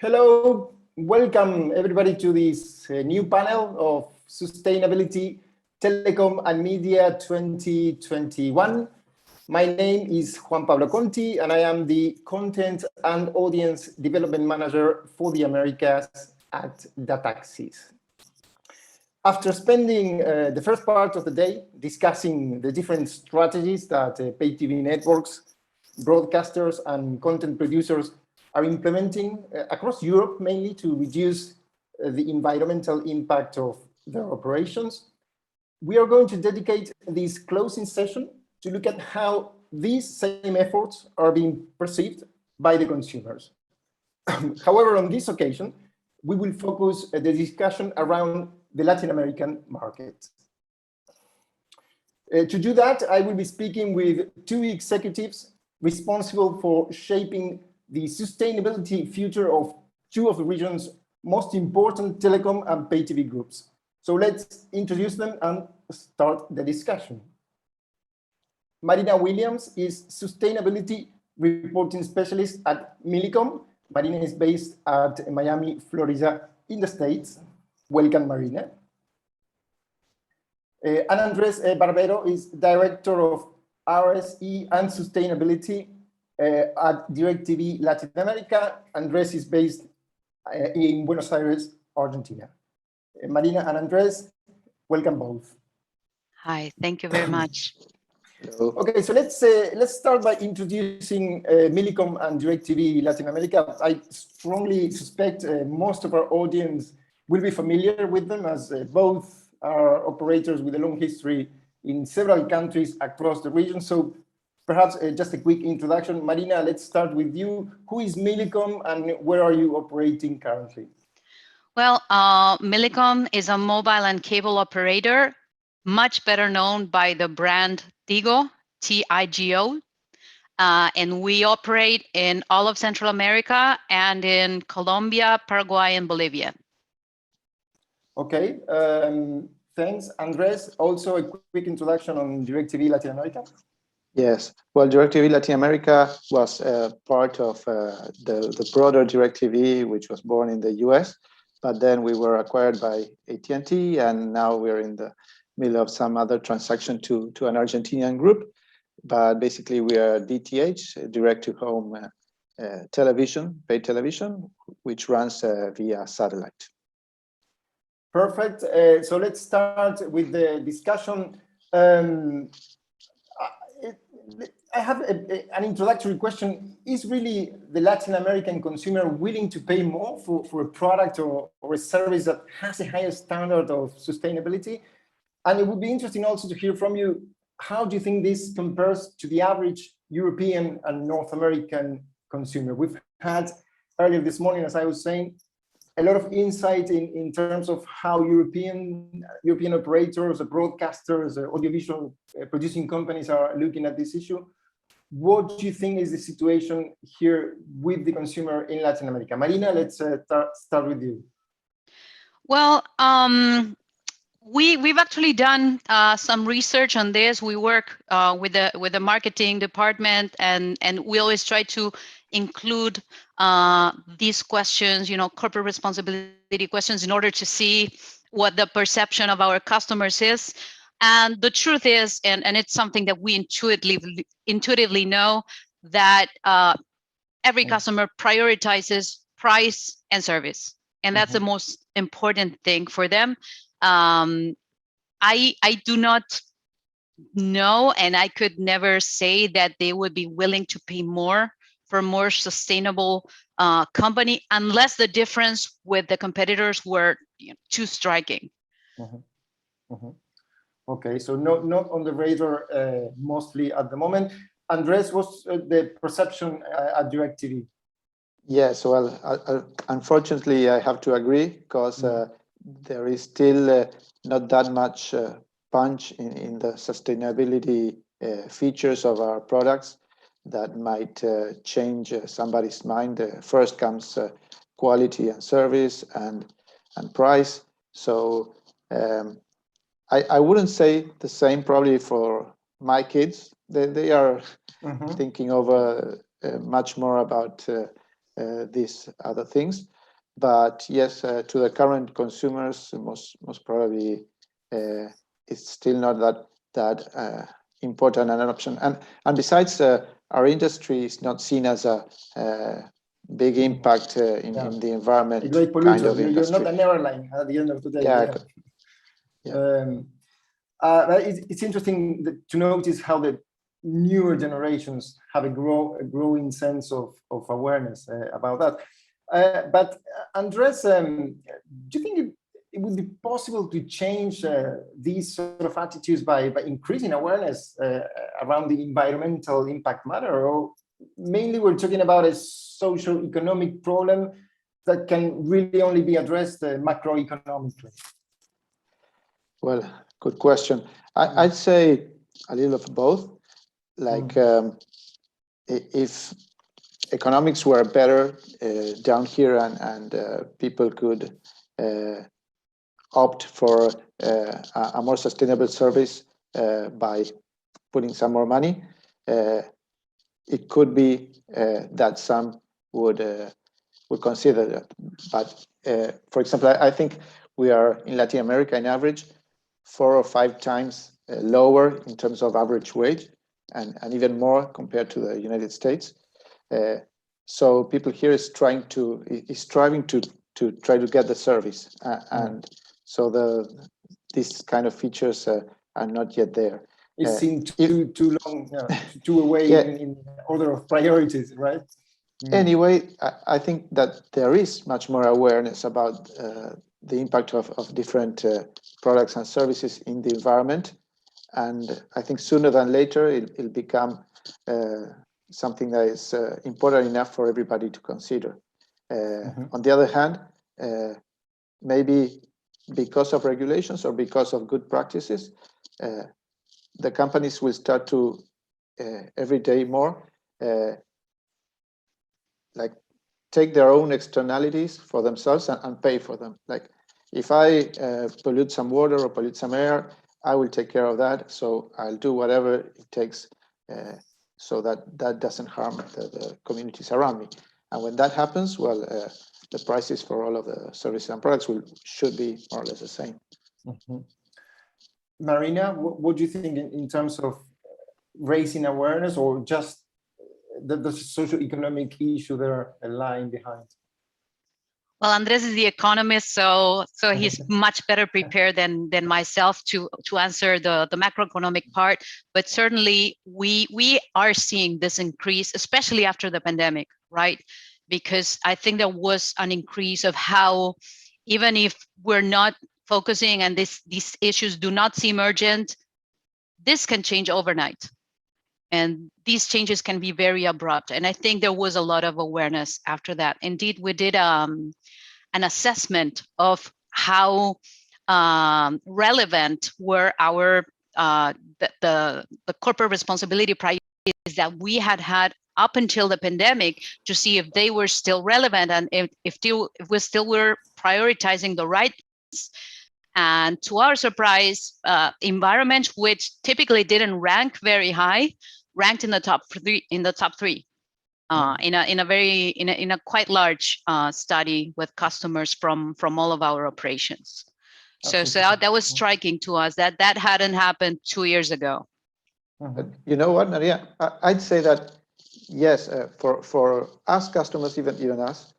Hello, welcome everybody to this new panel of Sustainability, Telecom and Media 2021. My name is Juan Pablo Conti and I am the Content and Audience Development Manager for the Americas at Dataxis. After spending the first part of the day discussing the different strategies that pay TV networks, broadcasters and content producers are implementing across Europe, mainly to reduce the environmental impact of their operations, we are going to dedicate this closing session to look at how these same efforts are being perceived by the consumers. However, on this occasion, we will focus the discussion around the Latin American market. To do that, I will be speaking with two executives responsible for shaping the sustainability future of two of the region's most important telecom and pay TV groups. So let's introduce them and start the discussion. Marina Williams is Sustainability Reporting Specialist at Millicom. Marina is based at Miami, Florida, in the States. Welcome, Marina. And Andres Barbero is Director of RSE and Sustainability at DirecTV Latin America. Andres is based in Buenos Aires, Argentina. Marina and Andres, welcome both. Hi, thank you very much. Okay, so let's start by introducing Millicom and DirecTV Latin America. I strongly suspect most of our audience will be familiar with them, as both are operators with a long history in several countries across the region. So perhaps just a quick introduction. Marina, let's start with you. Who is Millicom and where are you operating currently? Well, Millicom is a mobile and cable operator, much better known by the brand Tigo, T-I-G-O. And we operate in all of Central America and in Colombia, Paraguay, and Bolivia. Okay, thanks. Andres, also a quick introduction on DirecTV Latin America. Yes, well, DirecTV Latin America was part of the broader DirecTV, which was born in the US, but then we were acquired by AT&T, and now we're in the middle of some other transaction to an Argentinian group. But basically, we are DTH, direct-to-home television, paid television, which runs via satellite. Perfect. So let's start with the discussion. I have an introductory question. Is really the Latin American consumer willing to pay more for a product or a service that has a higher standard of sustainability? And it would be interesting also to hear from you, how do you think this compares to the average European and North American consumer? We've had earlier this morning, as I was saying, a lot of insight in terms of how European operators, broadcasters, audiovisual producing companies are looking at this issue. What do you think is the situation here with the consumer in Latin America? Marina, let's start with you. Well, we've actually done some research on this. We work with the marketing department, and we always try to include these questions, corporate responsibility questions, in order to see what the perception of our customers is. And the truth is, and it's something that we intuitively know, that every customer prioritizes price and service, and that's the most important thing for them. I do not know, and I could never say that they would be willing to pay more for a more sustainable company, unless the difference with the competitors were too striking. Okay, so not on the radar mostly at the moment. Andres, what's the perception at DirecTV? Yes, well, unfortunately, I have to agree, because there is still not that much punch in the sustainability features of our products that might change somebody's mind. First comes quality and service and price. So I wouldn't say the same probably for my kids. They are thinking over much more about these other things. But yes, to the current consumers, most probably it's still not that important an option. And besides, our industry is not seen as a big impact in the environment. A great polluter. Kind of You're industry. not an airline at the end of the day. Yeah. It's interesting to notice how the newer generations have a growing sense of awareness about that. But Andres, do you think it would be possible to change these sort of attitudes by increasing awareness around the environmental impact matter? Or mainly we're talking about a socio-economic problem that can really only be addressed macroeconomically? Well, good question. I'd say a little of both. Like if economics were better down here and people could opt for a more sustainable service by putting some more money, it could be that some would consider that. But for example, I think we are in Latin America on average 4 or 5 times lower in terms of average wage, and even more compared to the United States. So people here is striving to try to get the service, and so these kind of features are not yet there. It seems too long, too away in order of priorities, right? Anyway, I think that there is much more awareness about the impact of different products and services in the environment. And I think sooner than later, it'll become something that is important enough for everybody to consider. On the other hand, maybe because of regulations or because of good practices, the companies will start to every day more like take their own externalities for themselves and pay for them. Like if I pollute some water or pollute some air, I will take care of that. So I'll do whatever it takes so that doesn't harm the communities around me. And when that happens, well, the prices for all of the services and products should be more or less the same. Marina, what do you think in terms of raising awareness, or just the socio-economic issue there lying behind? Well, Andres is the economist, so he's much better prepared than myself to answer the macroeconomic part. But certainly we are seeing this increase, especially after the pandemic, right? Because I think there was an increase of how, even if we're not focusing and these issues do not seem urgent, this can change overnight. And these changes can be very abrupt. And I think there was a lot of awareness after that. Indeed, we did an assessment of how relevant were our the corporate responsibility priorities that we had up until the pandemic, to see if they were still relevant and if we still were prioritizing the right things. And to our surprise, environment, which typically didn't rank very high, ranked in the top three. In a quite large study with customers from all of our operations. So that was striking to us, that hadn't happened 2 years ago. You know what, Maria? I'd say that yes, for us customers, even us,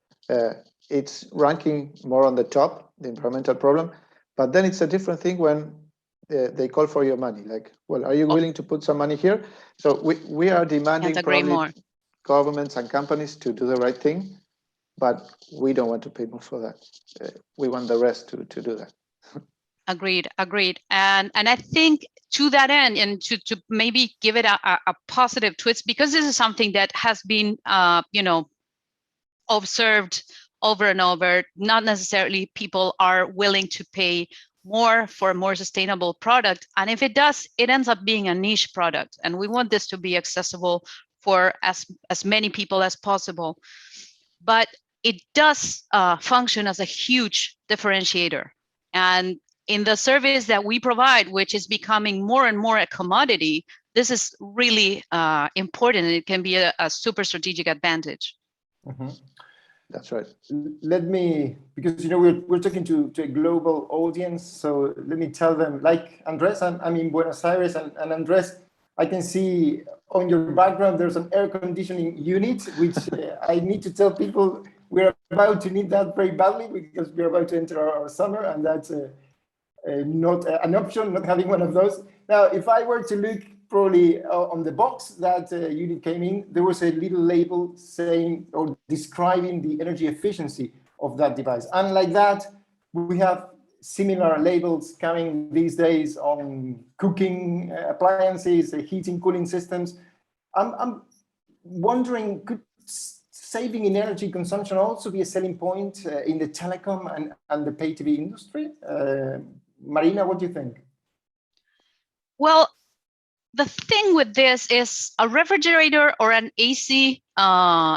it's ranking more on the top, the environmental problem. But then it's a different thing when they call for your money. Like, well, are you willing to put some money here? So we are demanding probably governments and companies to do the right thing, but we don't want to pay more for that. We want the rest to do that. Agreed. And I think to that end, and to maybe give it a positive twist, because this is something that has been observed over and over. Not necessarily people are willing to pay more for a more sustainable product, and if it does, it ends up being a niche product, and we want this to be accessible for as many people as possible. But it does function as a huge differentiator, and in the service that we provide, which is becoming more and more a commodity, this is really important, and it can be a super strategic advantage. Mm-hmm. That's right. Let me, because we're talking to a global audience, so let me tell them, like Andres, I'm in Buenos Aires, and Andres, I can see on your background there's an air conditioning unit, which I need to tell people we're about to need that very badly because we're about to enter our summer, and that's not an option, not having one of those. Now, if I were to look probably on the box that unit came in, there was a little label saying or describing the energy efficiency of that device. Unlike that, we have similar labels coming these days on cooking appliances, heating, cooling systems. I'm wondering, could saving in energy consumption also be a selling point in the telecom and the pay TV industry? Marina, what do you think? Well, the thing with this is a refrigerator or an AC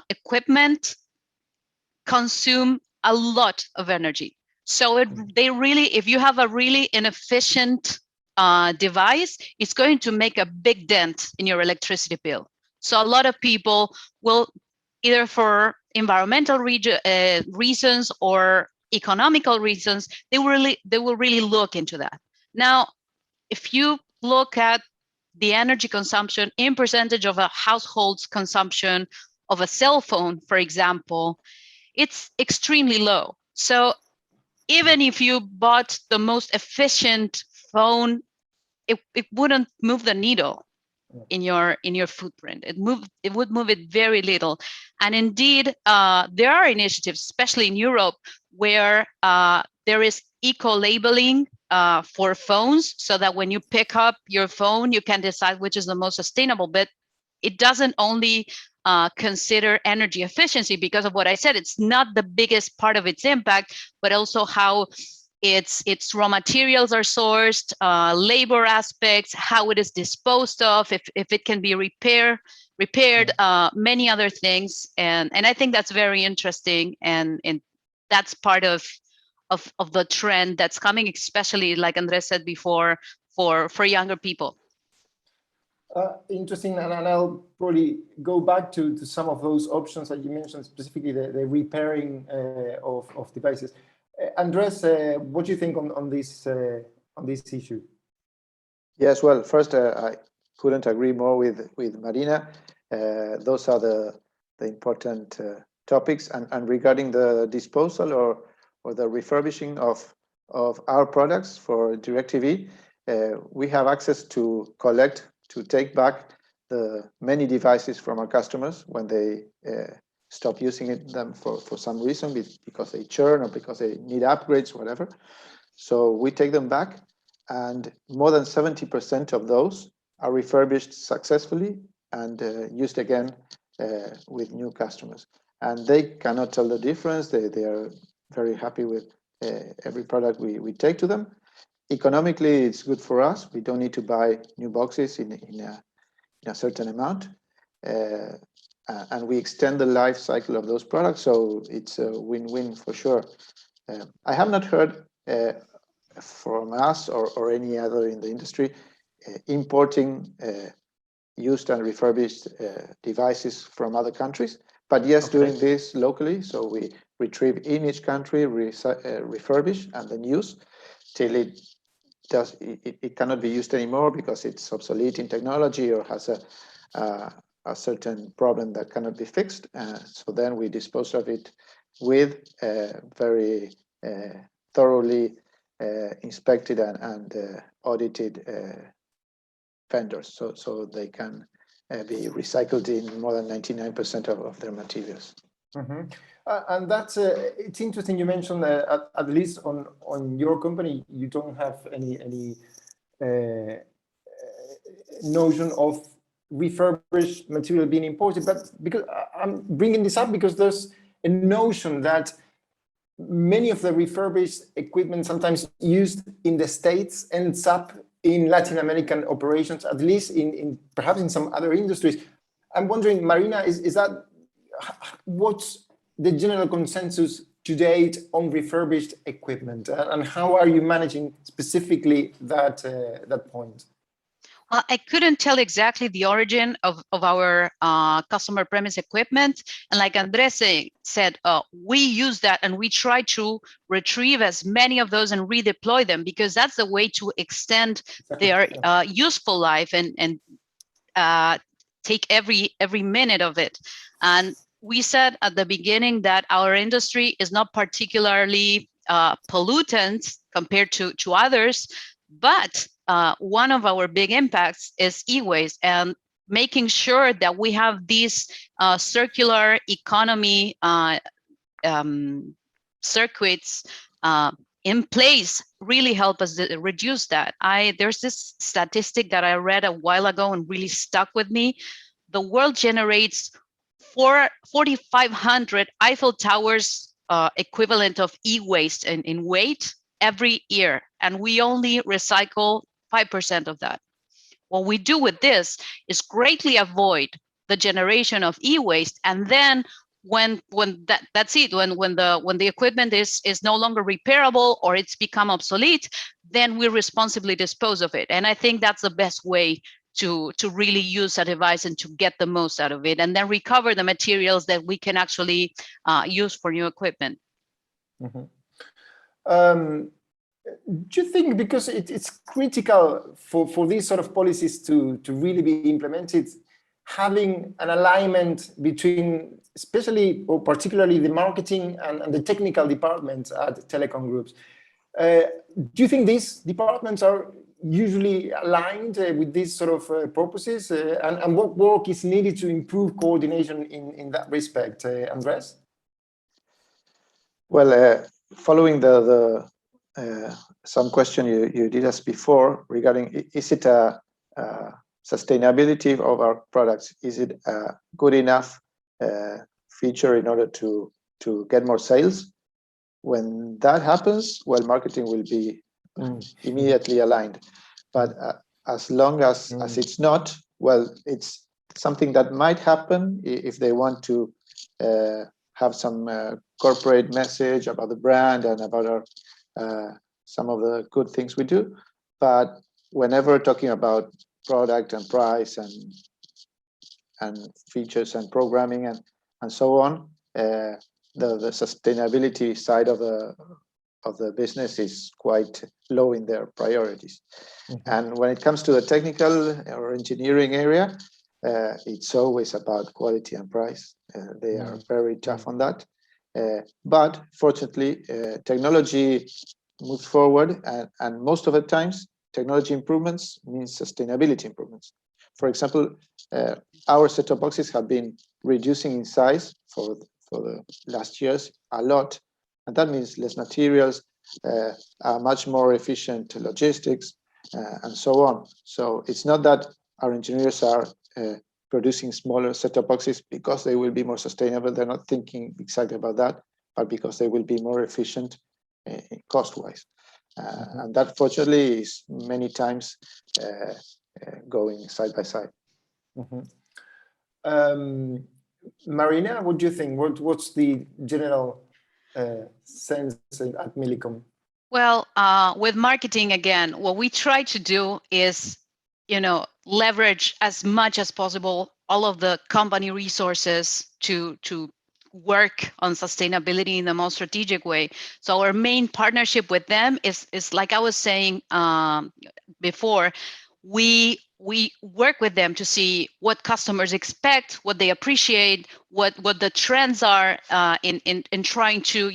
equipment consume a lot of energy. So if you have a really inefficient device, it's going to make a big dent in your electricity bill. So a lot of people will, either for environmental reasons or economical reasons, they will really look into that. Now, if you look at the energy consumption in percentage of a household's consumption of a cell phone, for example, it's extremely low. So even if you bought the most efficient phone, it wouldn't move the needle in your footprint. It would move it very little. And indeed, there are initiatives, especially in Europe, where there is eco-labeling for phones, so that when you pick up your phone, you can decide which is the most sustainable. But it doesn't only consider energy efficiency, because of what I said. It's not the biggest part of its impact, but also how its raw materials are sourced, labor aspects, how it is disposed of, if it can be repaired, many other things. And I think that's very interesting, and that's part of the trend that's coming, especially, like Andres said before, for younger people. Interesting, and I'll probably go back to some of those options that you mentioned, specifically the repairing of devices. Andres, what do you think on this issue? Yes, well, first, I couldn't agree more with Marina. Those are the important topics. And regarding the disposal or the refurbishing of our products for DirecTV, we have access to take back the many devices from our customers when they stop using them for some reason, because they churn or because they need upgrades, whatever. So we take them back, and more than 70% of those are refurbished successfully and used again with new customers. And they cannot tell the difference. They are very happy with every product we take to them. Economically, it's good for us. We don't need to buy new boxes in a certain amount. And we extend the life cycle of those products, so it's a win-win for sure. I have not heard from us or any other in the industry importing used and refurbished devices from other countries, but yes, okay, doing this locally. So we retrieve in each country, refurbish, and then use till it cannot be used anymore because it's obsolete in technology or has a certain problem that cannot be fixed. So then we dispose of it with very thoroughly inspected and audited vendors, so they can be recycled in more than 99% of their materials. Mm-hmm. And that's it's interesting. You mentioned at least on your company, you don't have any notion of refurbished material being imported, but because I'm bringing this up because there's a notion that many of the refurbished equipment sometimes used in the States ends up in Latin American operations, at least in perhaps in some other industries. I'm wondering, Marina, is that what's the general consensus to date on refurbished equipment, and how are you managing specifically that point? I couldn't tell exactly the origin of our customer premise equipment. And like Andres said, we use that and we try to retrieve as many of those and redeploy them, because that's the way to extend their useful life and take every minute of it. And we said at the beginning that our industry is not particularly pollutant compared to others, but one of our big impacts is e-waste, and making sure that we have these circular economy circuits in place really help us reduce that. There's this statistic that I read a while ago and really stuck with me. The world generates 4,500 Eiffel Towers equivalent of e-waste in weight every year, and we only recycle 5% of that. What we do with this is greatly avoid the generation of e-waste, and then when that's it, when the equipment is no longer repairable or it's become obsolete, then we responsibly dispose of it. And I think that's the best way to really use a device and to get the most out of it, and then recover the materials that we can actually use for new equipment. Mm-hmm. Do you think, because it's critical for these sort of policies to really be implemented, having an alignment between, especially or particularly, the marketing and the technical departments at telecom groups? Do you think these departments are usually aligned with these sort of purposes? And what work is needed to improve coordination in that respect, Andres? Well, following some question you did us before regarding, is it a sustainability of our products? Is it a good enough feature in order to get more sales? When that happens, well, marketing will be immediately aligned. But as long as it's not, well, it's something that might happen if they want to have some corporate message about the brand and about our some of the good things we do. But whenever talking about product and price and features and programming and so on, the sustainability side of the business is quite low in their priorities. Mm-hmm. And when it comes to the technical or engineering area, it's always about quality and price. They are very tough on that. But fortunately, technology moves forward, and most of the times, technology improvements means sustainability improvements. For example, our set-top boxes have been reducing in size for the last years a lot, and that means less materials, a much more efficient logistics, and so on. So it's not that our engineers are producing smaller set-top boxes because they will be more sustainable. They're not thinking exactly about that, but because they will be more efficient cost-wise. And that, fortunately, is many times going side by side. Marina, what do you think? What's the general sense at Millicom? Well, with marketing, again, what we try to do is, leverage as much as possible all of the company resources to work on sustainability in the most strategic way. So our main partnership with them is like I was saying before, we work with them to see what customers expect, what they appreciate, what the trends are in trying to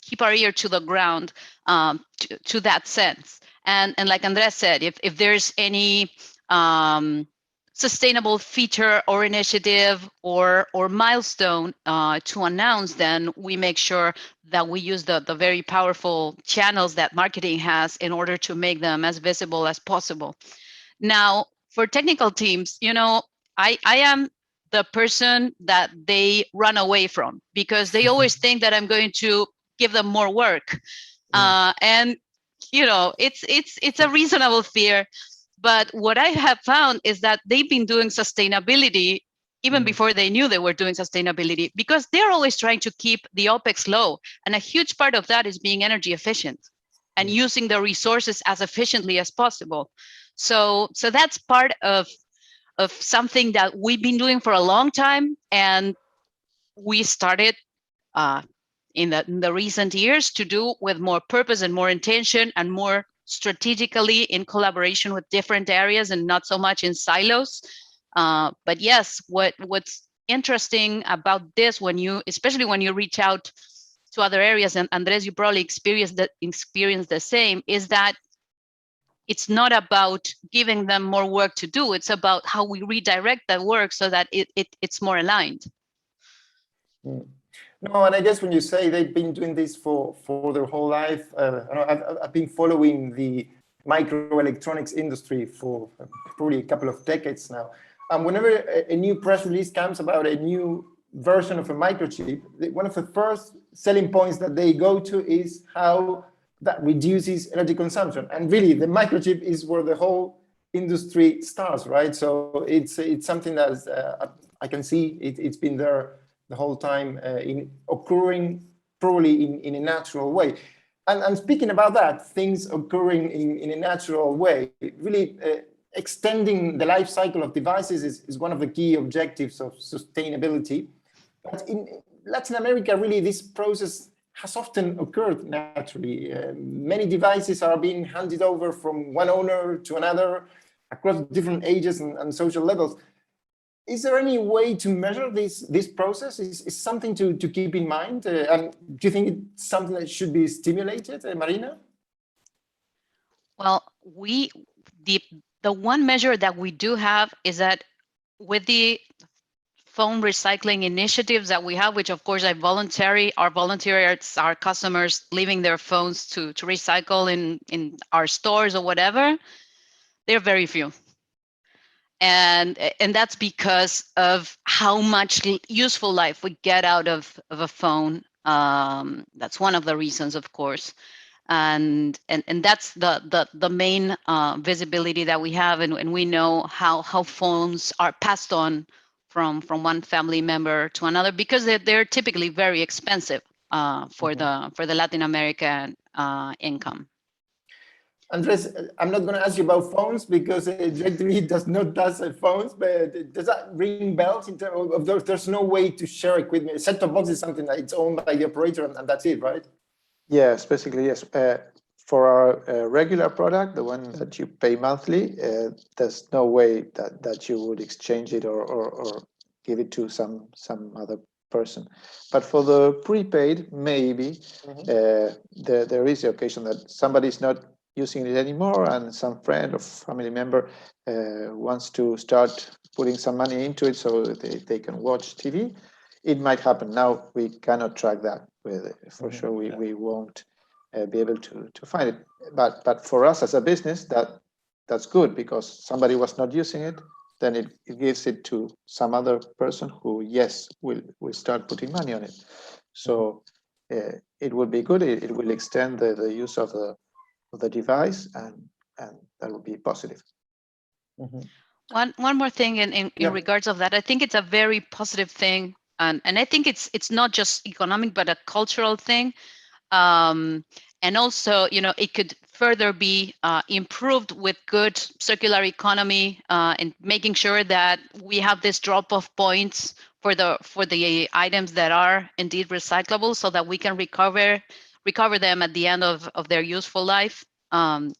keep our ear to the ground to that sense. And like Andres said, if there's any sustainable feature or initiative or milestone to announce, then we make sure that we use the very powerful channels that marketing has in order to make them as visible as possible. Now, for technical teams, I am the person that they run away from, because they always think that I'm going to give them more work. And it's a reasonable fear. But what I have found is that they've been doing sustainability even before they knew they were doing sustainability, because they're always trying to keep the OPEX low. And a huge part of that is being energy efficient and using the resources as efficiently as possible. So that's part of something that we've been doing for a long time, and we started in the recent years to do with more purpose and more intention and more strategically in collaboration with different areas and not so much in silos. But yes, what's interesting about this, especially when you reach out to other areas, and Andres, you probably experience the same, is that it's not about giving them more work to do. It's about how we redirect that work so that it's more aligned. No, and I guess when you say they've been doing this for their whole life, I've been following the microelectronics industry for probably a couple of decades now. And whenever a new press release comes about a new version of a microchip, one of the first selling points that they go to is how that reduces energy consumption. And really, the microchip is where the whole industry starts, right? So it's something that I can see it's been there the whole time, occurring probably in a natural way. And speaking about that, things occurring in a natural way, really extending the life cycle of devices is one of the key objectives of sustainability. But in Latin America, really, this process has often occurred naturally. Many devices are being handed over from one owner to another across different ages and social levels. Is there any way to measure this process? Is something to keep in mind? And do you think it's something that should be stimulated, Marina? Well, the one measure that we do have is that with the phone recycling initiatives that we have, which of course are voluntary, it's our customers leaving their phones to recycle in our stores or whatever, they're very few. And that's because of how much useful life we get out of a phone. That's one of the reasons, of course. And that's the main visibility that we have, and we know how phones are passed on from one family member to another, because they're typically very expensive for the Latin American income. Andres, I'm not going to ask you about phones because DirecTV does not touch phones, but does that ring bells in terms of there's no way to share equipment? Set-top box is something that it's owned by the operator and that's it, right? Yes, basically, yes. For our regular product, the one that you pay monthly, there's no way that you would exchange it or give it to some other person. But for the prepaid, maybe there is the occasion that somebody's not using it anymore and some friend or family member wants to start putting some money into it so they can watch TV. It might happen. Now we cannot track that. For sure, we won't be able to find it. But for us as a business, that's good, because somebody was not using it, then it gives it to some other person who, yes, will start putting money on it. So it will be good. It will extend the use of the device, and that would be positive. One more thing in regards of that, I think it's a very positive thing, and I think it's not just economic but a cultural thing, and also it could further be improved with good circular economy and making sure that we have this drop-off points for the items that are indeed recyclable, so that we can recover them at the end of their useful life, and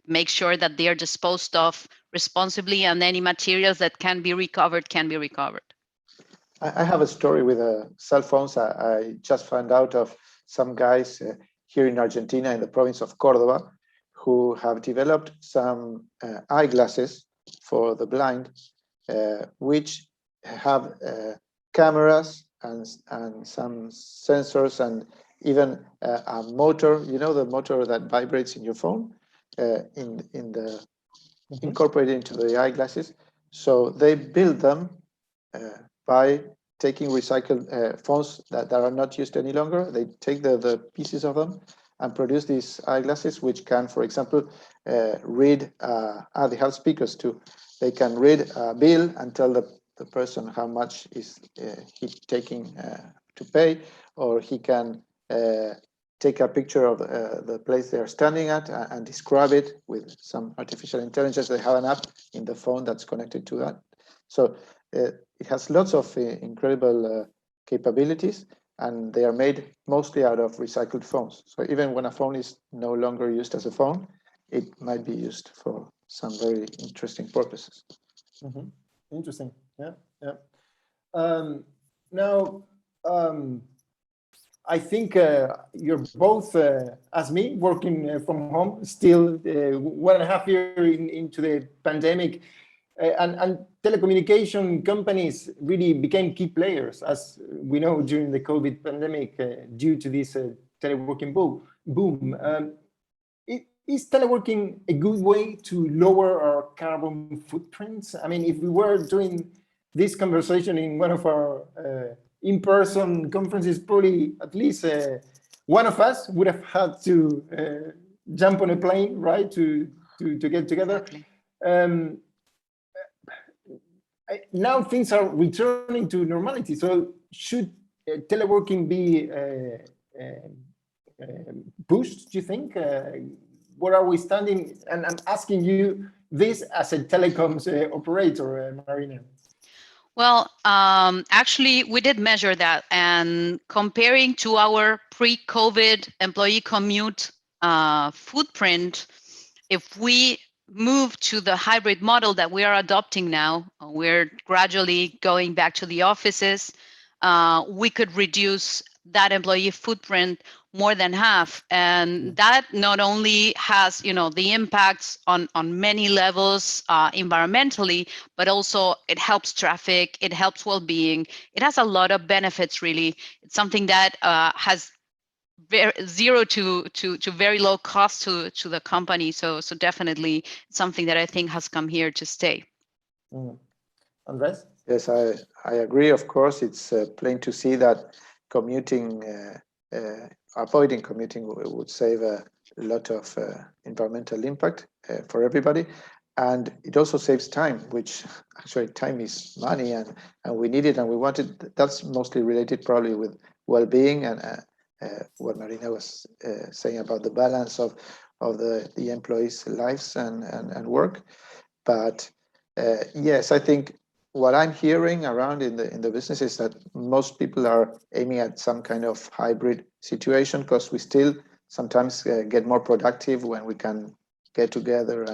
make sure that they are disposed of responsibly, and any materials that can be recovered. I have a story with cell phones. I just found out of some guys here in Argentina, in the province of Córdoba, who have developed some eyeglasses for the blind, which have cameras and some sensors and even a motor, the motor that vibrates in your phone, incorporated into the eyeglasses. So they build them by taking recycled phones that are not used any longer. They take the pieces of them and produce these eyeglasses, which can, for example, read, they have speakers too. They can read a bill and tell the person how much is he taking to pay, or he can take a picture of the place they're standing at and describe it with some artificial intelligence. They have an app in the phone that's connected to that. So it has lots of incredible capabilities, and they are made mostly out of recycled phones. So even when a phone is no longer used as a phone, it might be used for some very interesting purposes. Mm-hmm. Interesting. Yeah, yeah. Now, I think you're both, as me, working from home, still 1.5 years into the pandemic, and telecommunication companies really became key players, as we know, during the COVID pandemic, due to this teleworking boom. Is teleworking a good way to lower our carbon footprints? I mean, if we were doing this conversation in one of our in-person conferences, probably at least one of us would have had to jump on a plane, right, to get together. Exactly. Now things are returning to normality. So should teleworking be pushed, do you think? Where are we standing? And I'm asking you this as a telecoms operator, Marina. Well, actually, we did measure that, and comparing to our pre-COVID employee commute footprint, if we move to the hybrid model that we are adopting now, we're gradually going back to the offices, we could reduce that employee footprint more than half. And that not only has, the impacts on many levels environmentally, but also it helps traffic, it helps well-being. It has a lot of benefits, really. It's something that has zero to very low cost to the company. So definitely something that I think has come here to stay. Andres? Yes, I agree. Of course, it's plain to see that commuting, avoiding commuting would save a lot of environmental impact for everybody. And it also saves time, which actually time is money, and we need it and we want it. That's mostly related probably with well-being and what Marina was saying about the balance of the employees' lives and work. But yes, I think what I'm hearing around in the business is that most people are aiming at some kind of hybrid situation, because we still sometimes get more productive when we can get together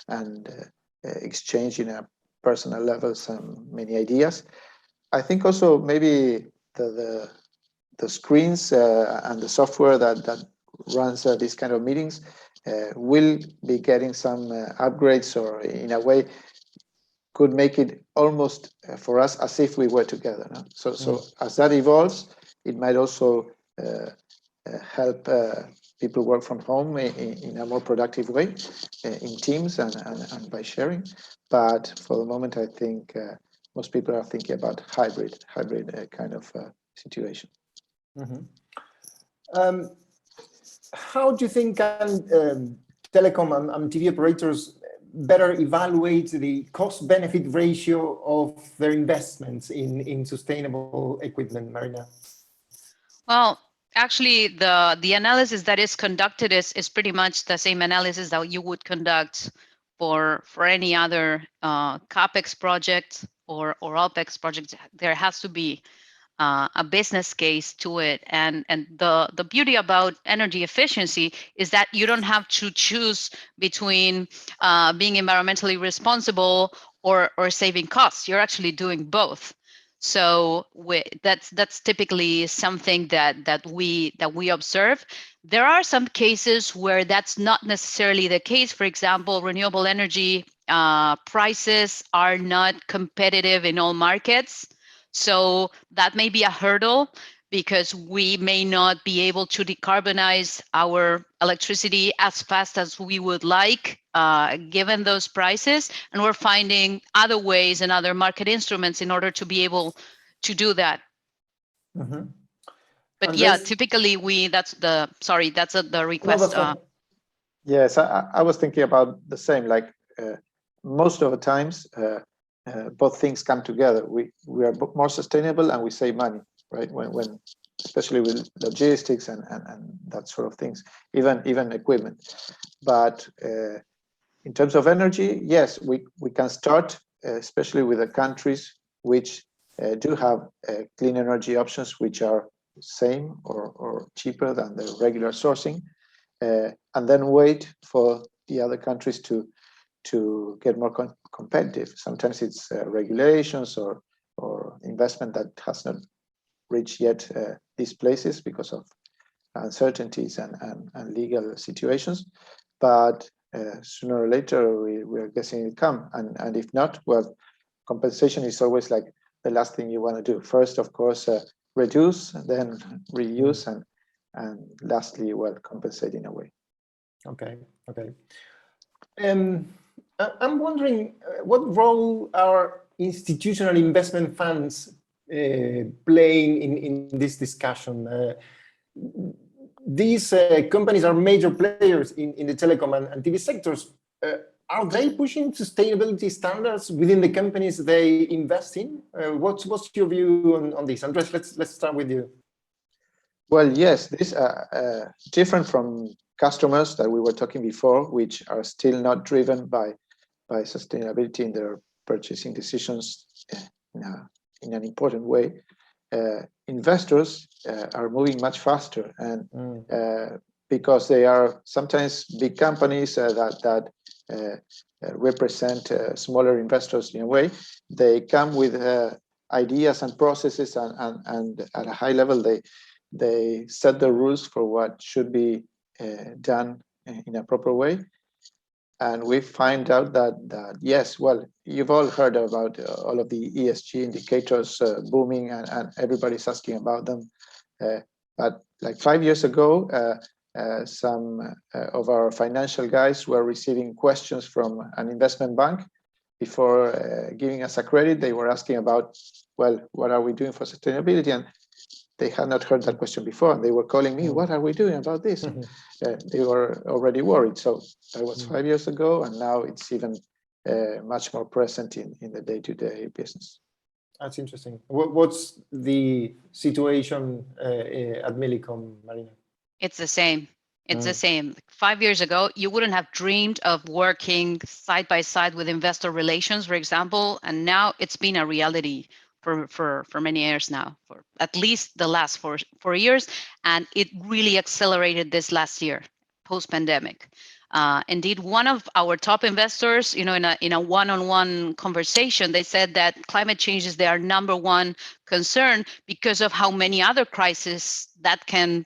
and exchange in a personal level many ideas. I think also maybe the screens and the software that runs these kind of meetings will be getting some upgrades, or in a way could make it almost for us as if we were together. No? So as that evolves, it might also help people work from home in a more productive way in teams and by sharing. But for the moment, I think most people are thinking about hybrid kind of situation. Mm-hmm. How do you think telecom and TV operators better evaluate the cost-benefit ratio of their investments in sustainable equipment, Marina? Well, actually, the analysis that is conducted is pretty much the same analysis that you would conduct for any other CapEx project or OpEx project. There has to be a business case to it, and the beauty about energy efficiency is that you don't have to choose between being environmentally responsible or saving costs. You're actually doing both. So that's typically something that we observe. There are some cases where that's not necessarily the case. For example, renewable energy prices are not competitive in all markets. So that may be a hurdle, because we may not be able to decarbonize our electricity as fast as we would like, given those prices. And we're finding other ways and other market instruments in order to be able to do that. Mm-hmm. But and yeah, typically that's the request. No, yes, I was thinking about the same, like most of the times, both things come together. We are more sustainable and we save money, right? When especially with logistics and that sort of things, even equipment. But in terms of energy, yes, we can start, especially with the countries which do have clean energy options, which are same or cheaper than the regular sourcing, and then wait for the other countries to get more competitive. Sometimes it's regulations or investment that has not reached yet these places because of uncertainties and legal situations. But sooner or later, we're guessing it come. And if not, well, compensation is always like the last thing you want to do. First, of course, reduce, then reuse, and lastly, well, compensate in a way. Okay. I'm wondering what role are institutional investment funds playing in this discussion? These companies are major players in the telecom and TV sectors. Are they pushing sustainability standards within the companies they invest in? What's your view on this? Andres, let's start with you. Well, yes, this different from customers that we were talking before, which are still not driven by sustainability in their purchasing decisions in an important way. Investors are moving much faster, and because they are sometimes big companies that represent smaller investors in a way, they come with ideas and processes, and at a high level they set the rules for what should be done in a proper way. And we find out that yes, well, you've all heard about all of the ESG indicators booming, and everybody's asking about them. But like 5 years ago, some of our financial guys were receiving questions from an investment bank before giving us a credit. They were asking about, well, what are we doing for sustainability? And they had not heard that question before, and they were calling me, what are we doing about this? They were already worried. So that was 5 years ago, and now it's even much more present in the day-to-day business. That's interesting. What's the situation at Millicom, Marina? It's the same. It's the same. 5 years ago, you wouldn't have dreamed of working side by side with investor relations, for example, and now it's been a reality for many years now, for at least the last four years, and it really accelerated this last year, post-pandemic. Indeed, one of our top investors, in a one-on-one conversation, they said that climate change is their number one concern because of how many other crises that can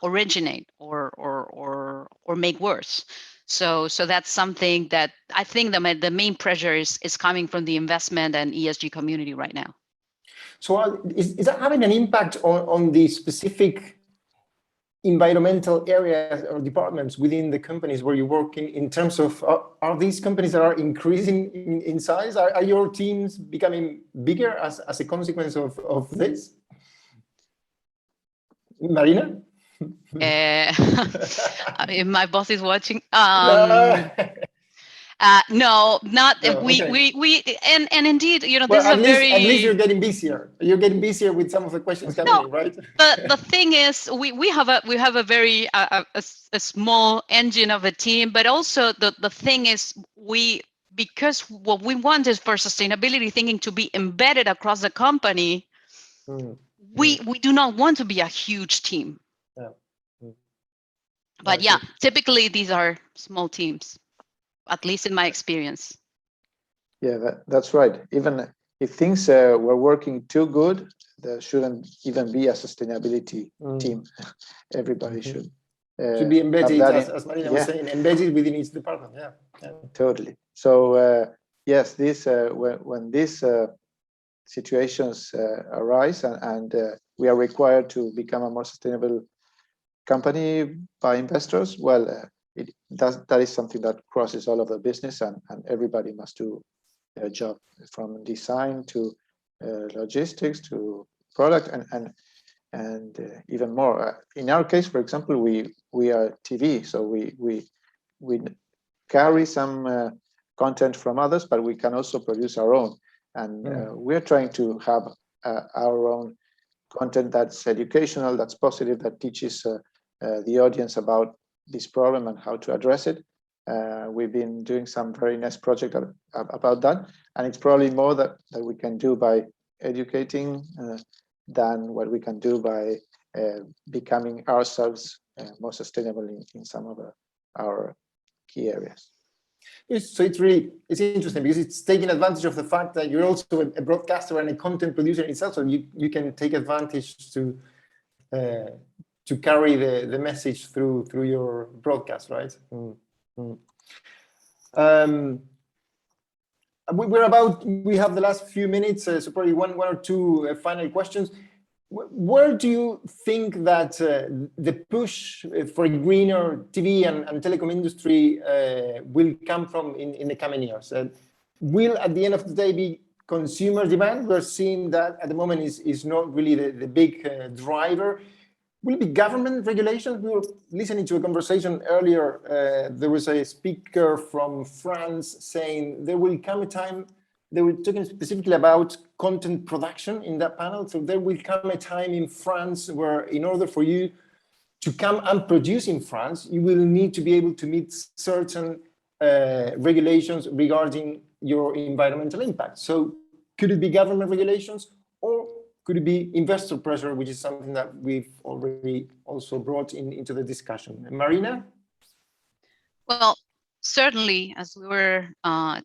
originate or make worse. So that's something that I think the main pressure is coming from the investment and ESG community right now. So is that having an impact on the specific environmental areas or departments within the companies where you're working, in terms of, are these companies that are increasing in size? Are your teams becoming bigger as a consequence of this? Marina? If my boss is watching, No. no, not No, we and indeed, well, this is at least you're getting busier. You're getting busier with some of the questions coming in, right? The thing is, we have a very a small engine of a team, but also the thing is, because what we want is for sustainability thinking to be embedded across the company. We do not want to be a huge team. But yeah, typically these are small teams, at least in my experience. Yeah, that's right. Even if things were working too good, there shouldn't even be a sustainability team. Everybody should be embedded, as Marina was saying, embedded within each department. Yeah. Totally. So yes, this when these situations arise and we are required to become a more sustainable company by investors, well, that is something that crosses all of the business, and everybody must do their job, from design to logistics to product and even more. In our case, for example, we are TV, so we carry some content from others, but we can also produce our own, and we're trying to have our own content that's educational, that's positive, that teaches the audience about this problem and how to address it. We've been doing some very nice project about that, and it's probably more that we can do by educating than what we can do by becoming ourselves more sustainable in some of our key areas. So it's interesting because it's taking advantage of the fact that you're also a broadcaster and a content producer itself, so you can take advantage to carry the message through your broadcast, right? We have the last few minutes, so probably one or two final questions. Where do you think that the push for a greener TV and telecom industry will come from in the coming years? Will, at the end of the day, be consumer demand? We're seeing that at the moment is not really the big driver. Will it be government regulations? We were listening to a conversation earlier. There was a speaker from France saying there will come a time. They were talking specifically about content production in that panel. So there will come a time in France where, in order for you to come and produce in France, you will need to be able to meet certain regulations regarding your environmental impact. So could it be government regulations, or could it be investor pressure, which is something that we've already also brought into the discussion? Marina? Well, certainly, as we were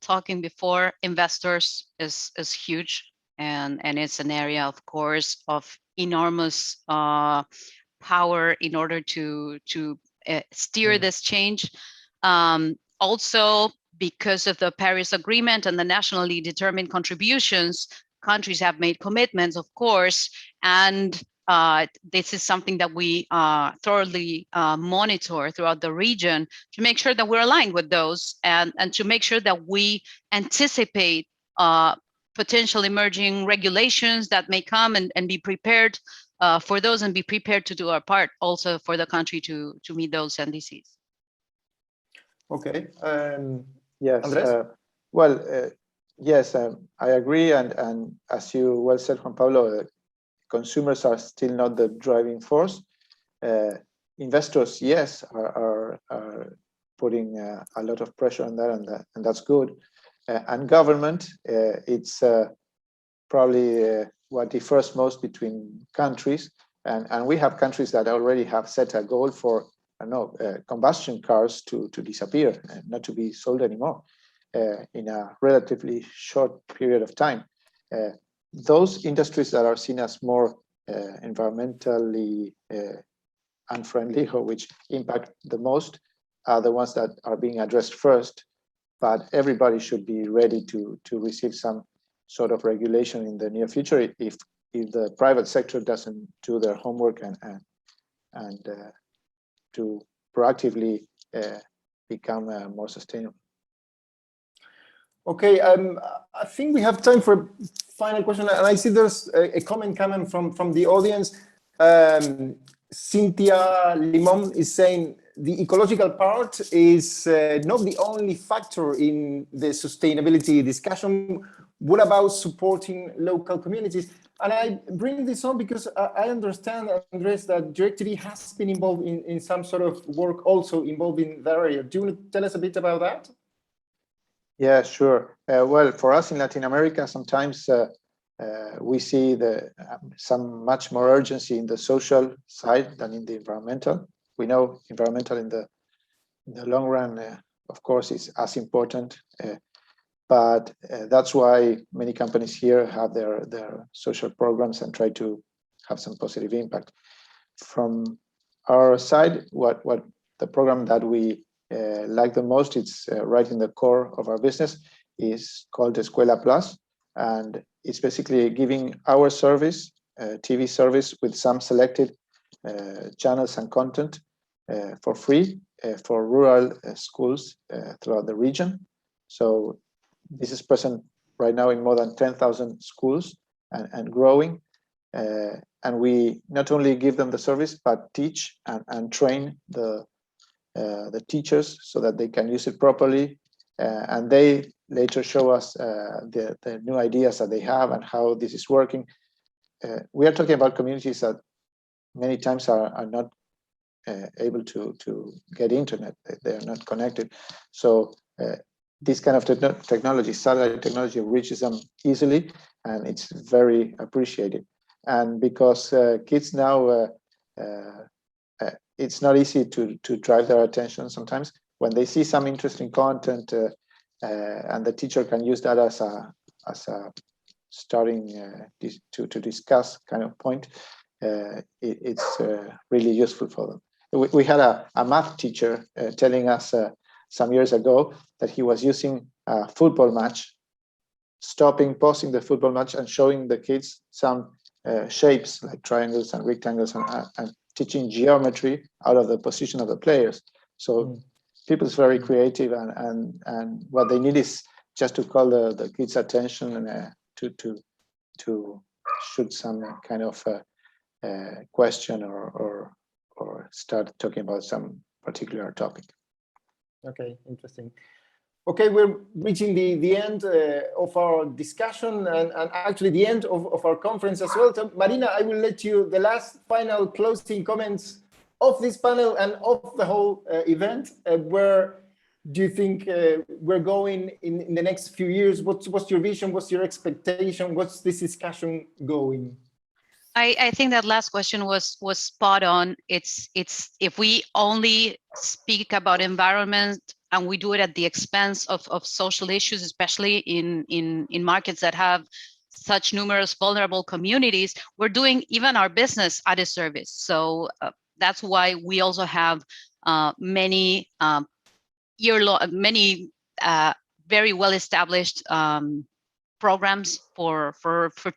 talking before, investors is huge, and it's an area, of course, of enormous power in order to steer this change. Also, because of the Paris Agreement and the nationally determined contributions, countries have made commitments, of course, and this is something that we thoroughly monitor throughout the region to make sure that we're aligned with those, and to make sure that we anticipate potential emerging regulations that may come, and be prepared for those, and be prepared to do our part also for the country to meet those NDCs. Okay. Yes. Andres? Yes, I agree. And as you well said, Juan Pablo, consumers are still not the driving force. Investors, yes, are putting a lot of pressure on that, and that's good. And government, it's probably what differs most between countries. And we have countries that already have set a goal for, I don't know, combustion cars to disappear and not to be sold anymore in a relatively short period of time. Those industries that are seen as more environmentally unfriendly, or which impact the most, are the ones that are being addressed first. But everybody should be ready to receive some sort of regulation in the near future if the private sector doesn't do their homework and to proactively become more sustainable. Okay, I think we have time for a final question, and I see there's a comment coming from the audience. Cynthia Limon is saying the ecological part is not the only factor in the sustainability discussion. What about supporting local communities? And I bring this on because I understand, Andres, that DirecTV has been involved in some sort of work also involved in that area. Do you want to tell us a bit about that? Yeah, sure. Well, for us in Latin America, sometimes we see some much more urgency in the social side than in the environmental. We know environmental in the long run, of course, is as important. But that's why many companies here have their social programs and try to have some positive impact. From our side, what the program that we like the most, it's right in the core of our business, is called Escuela Plus, and it's basically giving our service, TV service, with some selected channels and content for free for rural schools throughout the region. So this is present right now in more than 10,000 schools and growing. And we not only give them the service, but teach and train the teachers so that they can use it properly, and they later show us the new ideas that they have and how this is working. we are talking about communities that many times are not able to get internet. They are not connected. So this kind of technology, satellite technology, reaches them easily, and it's very appreciated. And because kids now, it's not easy to drive their attention sometimes. When they see some interesting content, and the teacher can use that as a starting to discuss kind of point, it's really useful for them. We had a math teacher telling us some years ago that he was using a football match, pausing the football match and showing the kids some shapes like triangles and rectangles and teaching geometry out of the position of the players. So people's very creative, and what they need is just to call the kids' attention and to shoot some kind of question or start talking about some particular topic. Okay, interesting. Okay, we're reaching the end of our discussion and actually the end of our conference as well. So Marina, I will let you the last final closing comments of this panel and of the whole event. Where do you think we're going in the next few years? What's your vision? What's your expectation? What's this discussion going? I think that last question was spot on. It's if we only speak about environment and we do it at the expense of social issues, especially in markets that have such numerous vulnerable communities, we're doing even our business a disservice. So that's why we also have many very well established programs for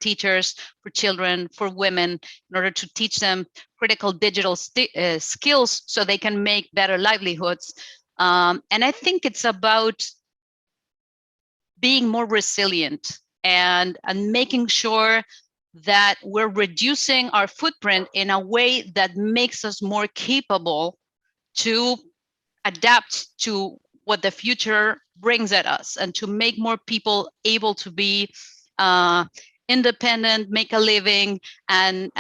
teachers, for children, for women, in order to teach them critical digital skills so they can make better livelihoods. And I think it's about being more resilient and making sure that we're reducing our footprint in a way that makes us more capable to adapt to what the future brings at us, and to make more people able to be independent, make a living, and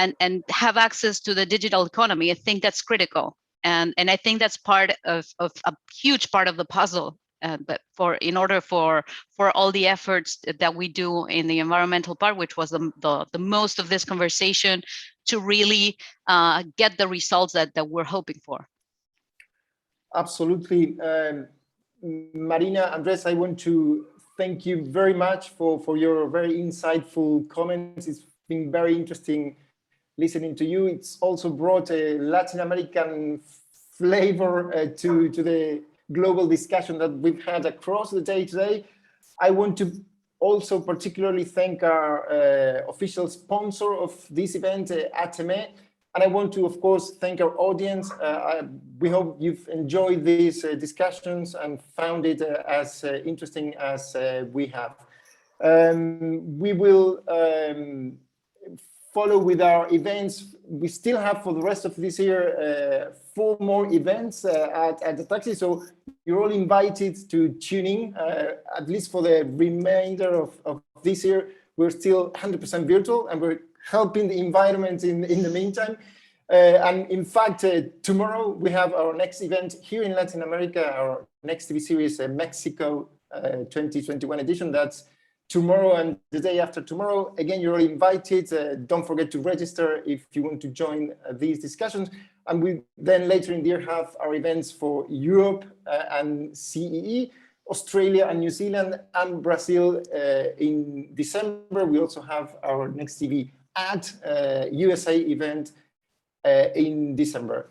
have access to the digital economy. I think that's critical, and I think that's part of a huge part of the puzzle. But in order for all the efforts that we do in the environmental part, which was the most of this conversation, to really get the results that we're hoping for. Absolutely. Marina, Andres, I want to thank you very much for your very insightful comments. It's been very interesting listening to you. It's also brought a Latin American flavor to the global discussion that we've had across the day today. I want to also particularly thank our official sponsor of this event, ATME. And I want to, of course, thank our audience. We hope you've enjoyed these discussions and found it as interesting as we have. We will follow with our events. We still have, for the rest of this year, 4 more events at the taxi. So you're all invited to tune in, at least for the remainder of this year. We're still 100% virtual, and we're helping the environment in the meantime. And in fact, tomorrow we have our next event here in Latin America, our next TV series, Mexico 2021 edition. That's tomorrow and the day after tomorrow. Again, you're all invited. Don't forget to register if you want to join these discussions. And we then later in the year have our events for Europe and CEE, Australia and New Zealand, and Brazil in December. We also have our next TV at USA event in December.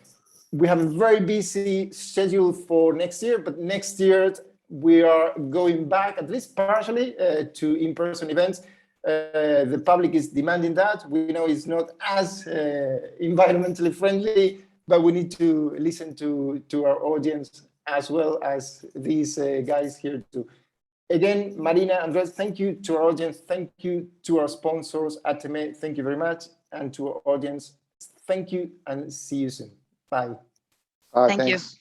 We have a very busy schedule for next year, but next year we are going back, at least partially, to in-person events. The public is demanding that. We know it's not as environmentally friendly, but we need to listen to our audience as well as these guys here too. Again, Marina, Andres, thank you to our audience. Thank you to our sponsors, ATME. Thank you very much. And to our audience, thank you and see you soon. Bye. Thank you. Thanks.